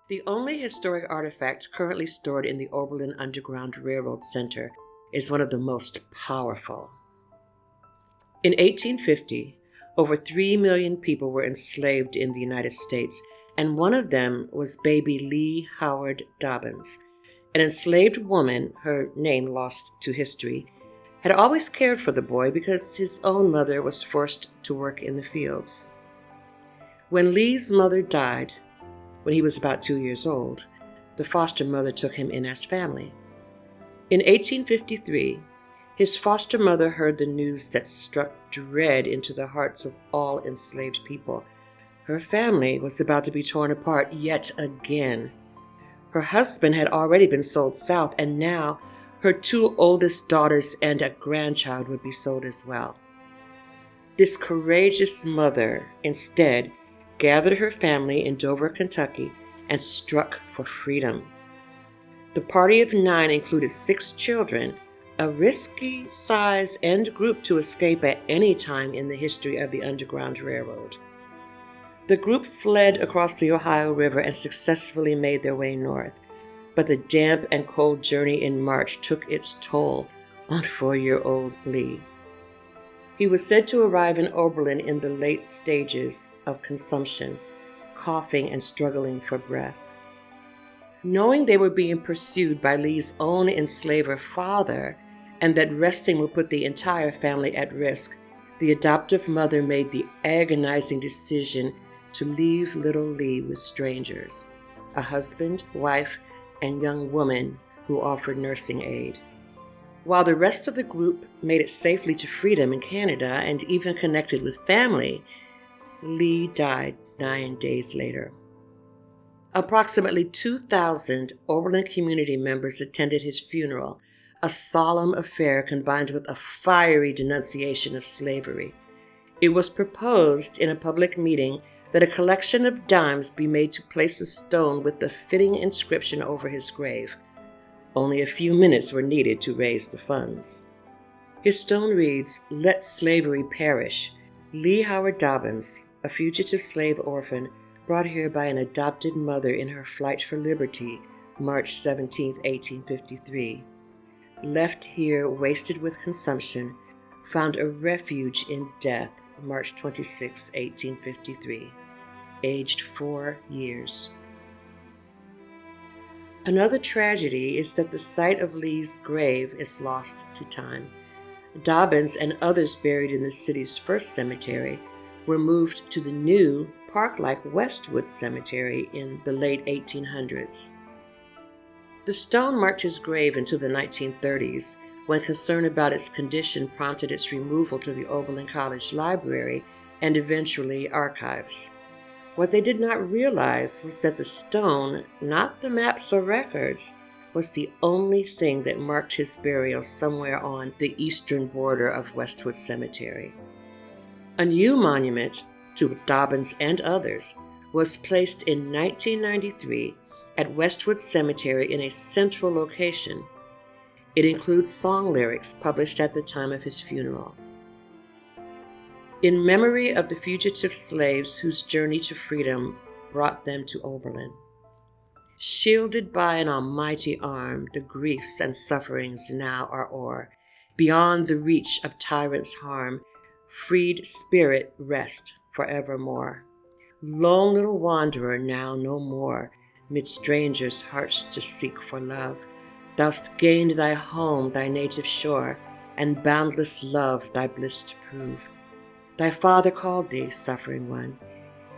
The only historic artifact currently stored in the Oberlin Underground Railroad Center is one of the most powerful. In 1850, over 3 million people were enslaved in the United States, and one of them was baby Lee Howard Dobbins. An enslaved woman, her name lost to history, had always cared for the boy because his own mother was forced to work in the fields. When Lee's mother died, when he was about 2 years old, the foster mother took him in as family. In 1853, his foster mother heard the news that struck dread into the hearts of all enslaved people. Her family was about to be torn apart yet again. Her husband had already been sold south, and now her 2 oldest daughters and a grandchild would be sold as well. This courageous mother instead gathered her family in Dover, Kentucky, and struck for freedom. The party of 9 included 6 children, a risky size and group to escape at any time in the history of the Underground Railroad. The group fled across the Ohio River and successfully made their way north, but the damp and cold journey in March took its toll on 4-year-old Lee. He was said to arrive in Oberlin in the late stages of consumption, coughing and struggling for breath. Knowing they were being pursued by Lee's own enslaver father, and that resting would put the entire family at risk, the adoptive mother made the agonizing decision to leave little Lee with strangers, a husband, wife, and young woman who offered nursing aid. While the rest of the group made it safely to freedom in Canada and even connected with family, Lee died 9 days later. Approximately 2,000 Oberlin community members attended his funeral, a solemn affair combined with a fiery denunciation of slavery. It was proposed in a public meeting that a collection of dimes be made to place a stone with the fitting inscription over his grave. Only a few minutes were needed to raise the funds. His stone reads, "Let slavery perish. Lee Howard Dobbins, a fugitive slave orphan, brought here by an adopted mother in her flight for liberty, March 17, 1853. Left here wasted with consumption, found a refuge in death, March 26, 1853. Aged 4 years. Another tragedy is that the site of Lee's grave is lost to time. Dobbins and others buried in the city's first cemetery were moved to the new, park-like Westwood Cemetery in the late 1800s. The stone marked his grave into the 1930s, when concern about its condition prompted its removal to the Oberlin College Library and eventually archives. What they did not realize was that the stone, not the maps or records, was the only thing that marked his burial somewhere on the eastern border of Westwood Cemetery. A new monument to Dobbins and others was placed in 1993 at Westwood Cemetery in a central location. It includes song lyrics published at the time of his funeral. In memory of the fugitive slaves whose journey to freedom brought them to Oberlin. Shielded by an almighty arm, the griefs and sufferings now are o'er. Beyond the reach of tyrants' harm, freed spirit rest forevermore. Lone little wanderer now no more, mid strangers' hearts to seek for love. Thou'st gained thy home, thy native shore, and boundless love thy bliss to prove. Thy father called thee, suffering one.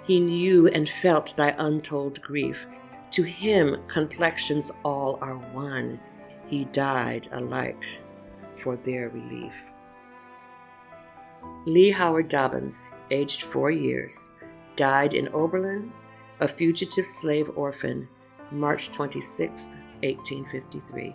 He knew and felt thy untold grief. To him complexions all are one. He died alike for their relief. Lee Howard Dobbins, aged 4 years, died in Oberlin, a fugitive slave orphan, March 26, 1853.